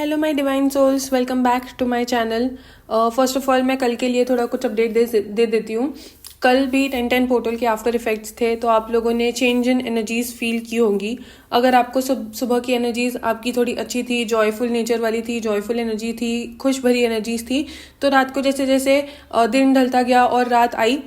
Hello my divine souls, welcome back to my channel. First of all मैं कल के लिए थोड़ा कुछ अपडेट दे देती हूँ। कल भी 10-10 पोर्टल के आफ्टर इफेक्ट्स थे, तो आप लोगों ने चेंज इन एनर्जीज फील की होंगी। अगर आपको सुबह की एनर्जीज आपकी थोड़ी अच्छी थी, जॉयफुल नेचर वाली थी, जॉयफुल एनर्जी थी, खुश भरी एनर्जीज थी, तो रात को जैसे जैसे दिन ढलता गया और रात आई,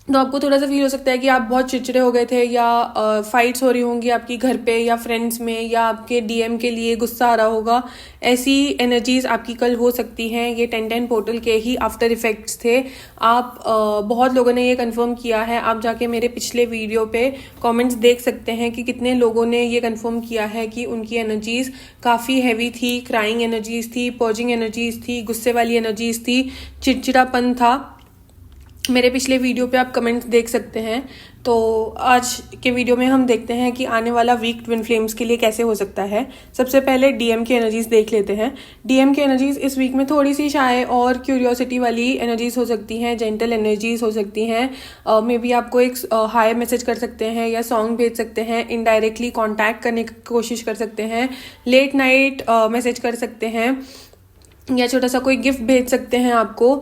तो आपको थोड़ा सा फील हो सकता है कि आप बहुत चिड़चिड़े हो गए थे, या फाइट्स हो रही होंगी आपकी घर पे या फ्रेंड्स में, या आपके डीएम के लिए गुस्सा आ रहा होगा। ऐसी एनर्जीज आपकी कल हो सकती हैं। ये 10-10 पोर्टल के ही आफ्टर इफेक्ट्स थे। आप बहुत लोगों ने ये कंफर्म किया है। आप जाके मेरे पिछले वीडियो पे कमेंट्स देख सकते हैं कि कितने लोगों ने ये कंफर्म किया है कि उनकी एनर्जीज काफ़ी हैवी थी, क्राइंग एनर्जीज थी, पर्जिंग एनर्जीज थी, गुस्से वाली एनर्जीज थी, चिड़चिड़ापन था। मेरे पिछले वीडियो पे आप कमेंट्स देख सकते हैं। तो आज के वीडियो में हम देखते हैं कि आने वाला वीक ट्विन फ्लेम्स के लिए कैसे हो सकता है। सबसे पहले डीएम की एनर्जीज देख लेते हैं। डीएम की एनर्जीज इस वीक में थोड़ी सी शाय और क्यूरियोसिटी वाली एनर्जीज हो सकती हैं, जेंटल एनर्जीज हो सकती हैं। मे बी आपको एक हाई मैसेज कर सकते हैं या सॉन्ग भेज सकते हैं, इनडायरेक्टली कॉन्टैक्ट करने की कोशिश कर सकते हैं, लेट नाइट मैसेज कर सकते हैं, या छोटा सा कोई गिफ्ट भेज सकते हैं आपको।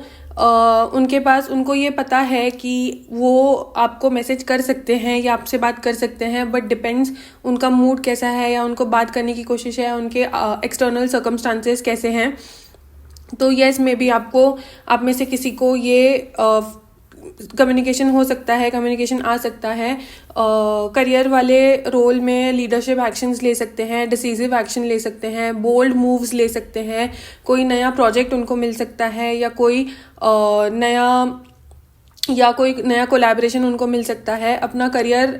उनके पास, उनको ये पता है कि वो आपको मैसेज कर सकते हैं या आपसे बात कर सकते हैं, बट डिपेंड्स उनका मूड कैसा है, या उनको बात करने की कोशिश है, उनके एक्सटर्नल सर्कमस्टांसेस कैसे हैं। तो यस, मे बी आपको, आप में से किसी को ये कम्युनिकेशन हो सकता है, कम्युनिकेशन आ सकता है। करियर वाले रोल में लीडरशिप एक्शंस ले सकते हैं, डिसीजिव एक्शन ले सकते हैं, बोल्ड मूव्स ले सकते हैं। कोई नया प्रोजेक्ट उनको मिल सकता है, या कोई नया कोलैबोरेशन उनको मिल सकता है। अपना करियर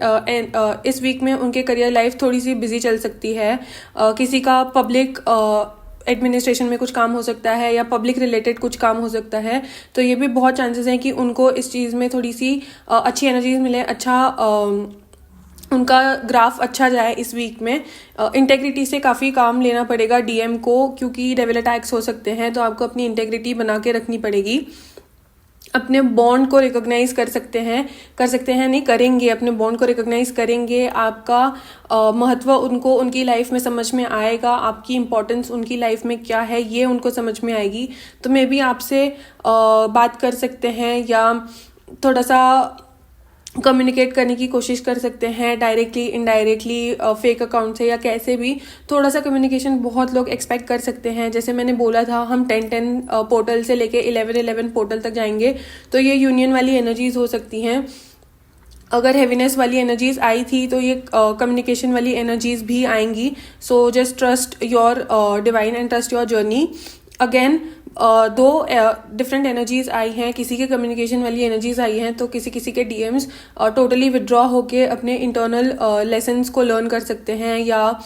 इस वीक में उनके करियर लाइफ थोड़ी सी बिजी चल सकती है। किसी का पब्लिक एडमिनिस्ट्रेशन में कुछ काम हो सकता है, या पब्लिक रिलेटेड कुछ काम हो सकता है। तो ये भी बहुत चांसेस हैं कि उनको इस चीज़ में थोड़ी सी अच्छी एनर्जीज मिले, उनका ग्राफ अच्छा जाए इस वीक में। इंटेग्रिटी से काफ़ी काम लेना पड़ेगा डीएम को, क्योंकि डेविल अटैक्स हो सकते हैं। तो आपको अपनी इंटेग्रिटी बना के रखनी पड़ेगी। अपने बॉन्ड को रिकॉग्नाइज कर सकते हैं नहीं, करेंगे, अपने बॉन्ड को रिकॉग्नाइज करेंगे। आपका महत्व उनको उनकी लाइफ में समझ में आएगा, आपकी इंपॉर्टेंस उनकी लाइफ में क्या है ये उनको समझ में आएगी। तो मे बी आपसे बात कर सकते हैं, या थोड़ा सा कम्युनिकेट करने की कोशिश कर सकते हैं, डायरेक्टली, इनडायरेक्टली, फेक अकाउंट से, या कैसे भी। थोड़ा सा कम्युनिकेशन बहुत लोग एक्सपेक्ट कर सकते हैं। जैसे मैंने बोला था, हम 10-10 पोर्टल से लेके 11-11 पोर्टल तक जाएंगे, तो ये यूनियन वाली एनर्जीज हो सकती हैं। अगर हैवीनेस वाली एनर्जीज आई थी, तो ये कम्युनिकेशन वाली एनर्जीज भी आएंगी। So just trust your divine and trust your journey. Again, दो डिफरेंट एनर्जीज आई हैं। किसी के कम्युनिकेशन वाली एनर्जीज आई हैं, तो किसी किसी के डीएम्स टोटली विड्रॉ होके अपने इंटरनल लेसन्स को लर्न कर सकते हैं, या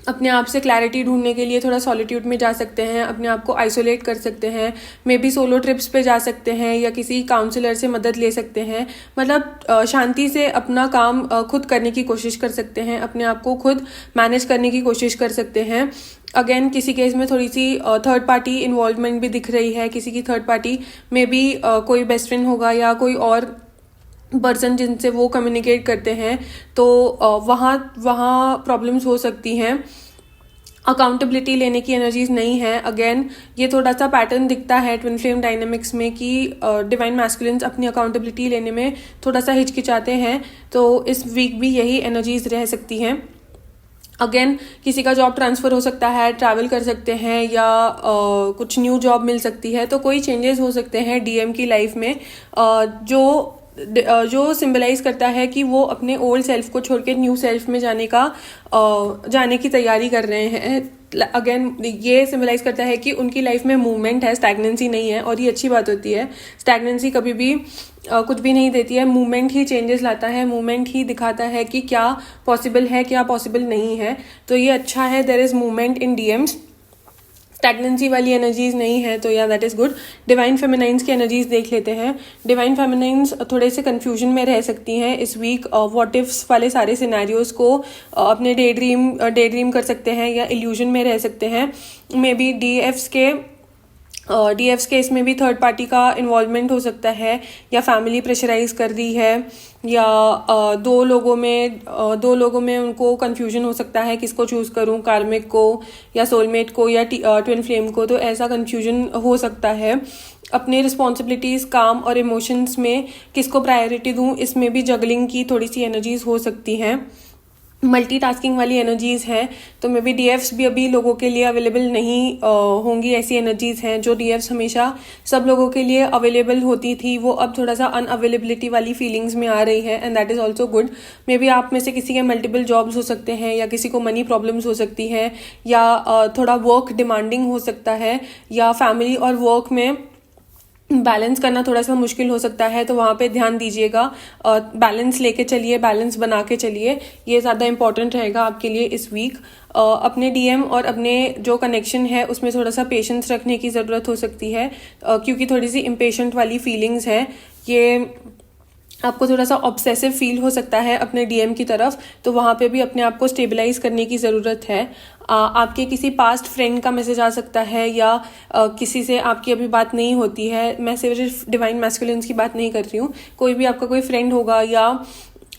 अपने आप से क्लैरिटी ढूंढने के लिए थोड़ा सॉलिट्यूड में जा सकते हैं, अपने आप को आइसोलेट कर सकते हैं, मे बी सोलो ट्रिप्स पे जा सकते हैं, या किसी काउंसलर से मदद ले सकते हैं। मतलब शांति से अपना काम खुद करने की कोशिश कर सकते हैं, अपने आप को खुद मैनेज करने की कोशिश कर सकते हैं। अगेन, किसी केस में थोड़ी सी थर्ड पार्टी इन्वॉल्वमेंट भी दिख रही है। किसी की थर्ड पार्टी में भी कोई बेस्ट फ्रेंड होगा, या कोई और पर्सन जिनसे वो कम्युनिकेट करते हैं, तो वहाँ प्रॉब्लम्स हो सकती हैं। अकाउंटेबिलिटी लेने की एनर्जीज नहीं है। अगेन, ये थोड़ा सा पैटर्न दिखता है ट्विन फ्लेम डायनेमिक्स में कि डिवाइन मैस्कुलिन्स अपनी अकाउंटेबिलिटी लेने में थोड़ा सा हिचकिचाते हैं। तो इस वीक भी यही एनर्जीज रह सकती हैं। अगेन, किसी का जॉब ट्रांसफ़र हो सकता है, ट्रैवल कर सकते हैं, या कुछ न्यू जॉब मिल सकती है। तो कोई चेंजेस हो सकते हैं डीएम की लाइफ में, जो सिंबलाइज करता है कि वो अपने ओल्ड सेल्फ को छोड़ के न्यू सेल्फ में जाने की तैयारी कर रहे हैं। अगेन, ये सिंबलाइज करता है कि उनकी लाइफ में मूवमेंट है, स्टैग्नेंसी नहीं है। और ये अच्छी बात होती है। स्टैग्नेंसी कभी भी कुछ भी नहीं देती है। मूवमेंट ही चेंजेस लाता है, मूवमेंट ही दिखाता है कि क्या पॉसिबल है, क्या पॉसिबल नहीं है। तो ये अच्छा है, there is movement in DMs. Stagnancy वाली एनर्जीज नहीं है, तो या that is good. Divine feminines की एनर्जीज देख लेते हैं। डिवाइन फेमिनाइंस थोड़े से कंफ्यूजन में रह सकती हैं इस वीक। व्हाट इफ्स वाले सारे सिनेरियोज को अपने डे ड्रीम कर सकते हैं, या इल्यूजन में रह सकते हैं। मे बी डीएफ्स के डीएफ्स केस में भी थर्ड पार्टी का इन्वॉल्वमेंट हो सकता है, या फैमिली प्रेशराइज कर रही है, या दो लोगों में उनको कंफ्यूजन हो सकता है किसको चूज़ करूं, कार्मिक को या सोलमेट को या ट्विन फ्लेम को। तो ऐसा कंफ्यूजन हो सकता है। अपने रिस्पॉन्सिबिलिटीज़, काम और इमोशंस में किसको प्रायोरिटी दूं, इसमें भी जगलिंग की थोड़ी सी एनर्जीज हो सकती हैं। मल्टीटास्किंग वाली एनर्जीज़ हैं, तो मे बी डीएफ्स भी अभी लोगों के लिए अवेलेबल नहीं होंगी। ऐसी एनर्जीज़ हैं जो डीएफ्स हमेशा सब लोगों के लिए अवेलेबल होती थी, वो अब थोड़ा सा अनअवेलेबिलिटी वाली फीलिंग्स में आ रही है, and that is also good. May be आप में से किसी के मल्टीपल जॉब्स हो सकते हैं, या किसी को मनी प्रॉब्लम्स हो सकती है, या थोड़ा वर्क डिमांडिंग हो सकता है, या फैमिली और वर्क में बैलेंस करना थोड़ा सा मुश्किल हो सकता है। तो वहाँ पे ध्यान दीजिएगा, बैलेंस लेके चलिए, बैलेंस बना के चलिए, ये ज़्यादा इंपॉर्टेंट रहेगा आपके लिए इस वीक। अपने डीएम और अपने जो कनेक्शन है उसमें थोड़ा सा पेशेंस रखने की ज़रूरत हो सकती है, क्योंकि थोड़ी सी इम्पेशेंट वाली फीलिंग्स है। ये आपको थोड़ा सा ऑब्सेसिव फील हो सकता है अपने डीएम की तरफ, तो वहाँ पे भी अपने आप को स्टेबलाइज करने की ज़रूरत है। आपके किसी पास्ट फ्रेंड का मैसेज आ सकता है, या किसी से आपकी अभी बात नहीं होती है। मैं सिर्फ डिवाइन मैस्कुलिन्स की बात नहीं कर रही हूँ, कोई भी आपका कोई फ्रेंड होगा, या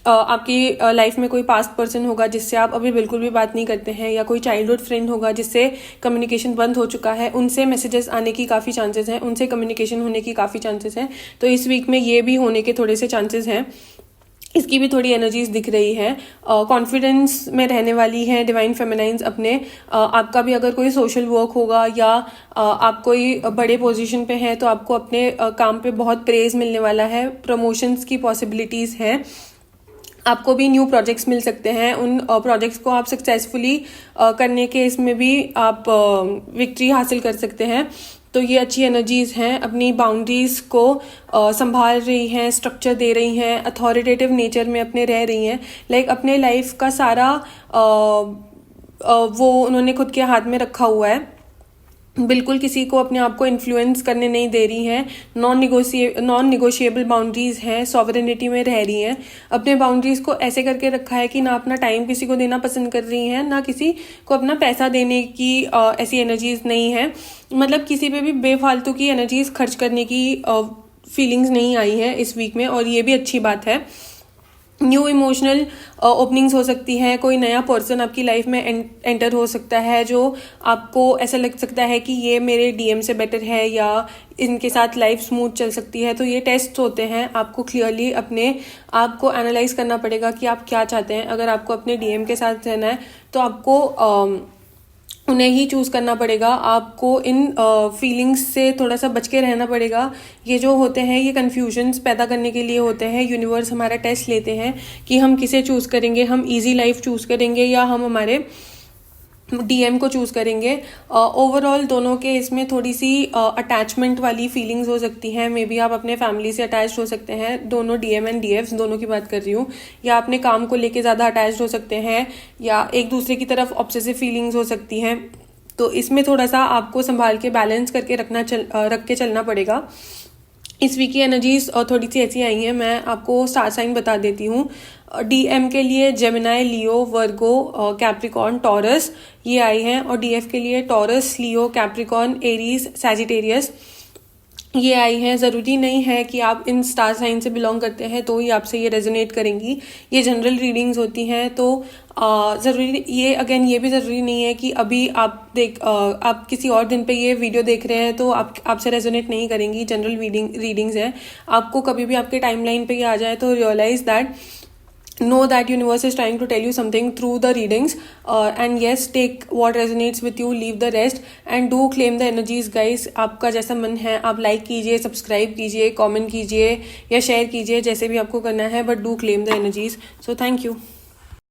आपकी लाइफ में कोई पास्ट पर्सन होगा जिससे आप अभी बिल्कुल भी बात नहीं करते हैं, या कोई चाइल्डहुड फ्रेंड होगा जिससे कम्युनिकेशन बंद हो चुका है, उनसे मैसेजेस आने की काफ़ी चांसेस हैं, उनसे कम्युनिकेशन होने की काफ़ी चांसेस हैं। तो इस वीक में ये भी होने के थोड़े से चांसेस हैं, इसकी भी थोड़ी एनर्जीज दिख रही है। कॉन्फिडेंस में रहने वाली है डिवाइन फेमिनाइंस अपने। आपका भी अगर कोई सोशल वर्क होगा, या आप कोई बड़े पोजीशन पे हैं, तो आपको अपने काम पे बहुत प्रेज मिलने वाला है, प्रमोशंस की पॉसिबिलिटीज़ हैं। आपको भी न्यू प्रोजेक्ट्स मिल सकते हैं, उन प्रोजेक्ट्स को आप सक्सेसफुली करने के इसमें भी आप विक्ट्री हासिल कर सकते हैं। तो ये अच्छी एनर्जीज हैं, अपनी बाउंड्रीज को संभाल रही हैं, स्ट्रक्चर दे रही हैं, अथॉरिटेटिव नेचर में अपने रह रही हैं। लाइक अपने लाइफ का सारा वो उन्होंने खुद के हाथ में रखा हुआ है, बिल्कुल किसी को अपने आप को इन्फ्लुएंस करने नहीं दे रही हैं। नॉन निगोशिएबल बाउंड्रीज हैं, सॉवरेनिटी में रह रही हैं। अपने बाउंड्रीज को ऐसे करके रखा है कि ना अपना टाइम किसी को देना पसंद कर रही हैं, ना किसी को अपना पैसा देने की ऐसी एनर्जीज नहीं है। मतलब किसी पे भी बेफालतू की एनर्जीज खर्च करने की फीलिंग्स नहीं आई है इस वीक में, और ये भी अच्छी बात है। न्यू इमोशनल ओपनिंग्स हो सकती हैं, कोई नया पर्सन आपकी लाइफ में एंटर हो सकता है जो आपको ऐसा लग सकता है कि ये मेरे डीएम से बेटर है, या इनके साथ लाइफ स्मूथ चल सकती है। तो ये टेस्ट होते हैं, आपको क्लियरली अपने आप को एनालाइज करना पड़ेगा कि आप क्या चाहते हैं। अगर आपको अपने डीएम के साथ रहना है तो आपको उन्हें ही चूज़ करना पड़ेगा। आपको इन फीलिंग्स से थोड़ा सा बच के रहना पड़ेगा। ये जो होते हैं ये कन्फ्यूजन्स पैदा करने के लिए होते हैं। यूनिवर्स हमारा टेस्ट लेते हैं कि हम किसे चूज़ करेंगे, हम इजी लाइफ चूज़ करेंगे या हम हमारे डीएम को चूज़ करेंगे। ओवरऑल दोनों के इसमें थोड़ी सी अटैचमेंट वाली फीलिंग्स हो सकती हैं। मे बी आप अपने फैमिली से अटैच्ड हो सकते हैं, दोनों डीएम एंड डीएफ्स दोनों की बात कर रही हूँ, या अपने काम को लेके ज़्यादा अटैच्ड हो सकते हैं, या एक दूसरे की तरफ ऑब्सेसिव फीलिंग्स हो सकती हैं। तो इसमें थोड़ा सा आपको संभाल के बैलेंस करके रख के चलना पड़ेगा। इस वीक की एनर्जीज थोड़ी सी ऐसी आई हैं, मैं आपको स्टार साइन बता देती हूँ। डीएम के लिए जेमिनाई, लियो, वर्गो, कैप्रिकॉर्न, टॉरस ये आई हैं, और डीएफ के लिए टॉरस, लियो, कैप्रिकॉर्न, एरीज, सैजिटेरियस ये आई हैं। ज़रूरी नहीं है कि आप इन स्टार साइन से बिलोंग करते हैं तो ही आपसे ये रेजोनेट करेंगी। ये जनरल रीडिंग्स होती हैं, तो ज़रूरी ये भी ज़रूरी नहीं है कि अभी आप किसी और दिन पे ये वीडियो देख रहे हैं तो आपसे रेजोनेट नहीं करेंगी। जनरल रीडिंग्स हैं, आपको कभी भी आपके टाइमलाइन पे ये आ जाए तो realise that know that universe is trying to tell you something through the readings, and yes, take what resonates with you, leave the rest, and do claim the energies guys। आपका जैसा मन है आप लाइक कीजिए, subscribe कीजिए, comment कीजिए या share कीजिए, जैसे भी आपको करना है, but do claim the energies। So thank you।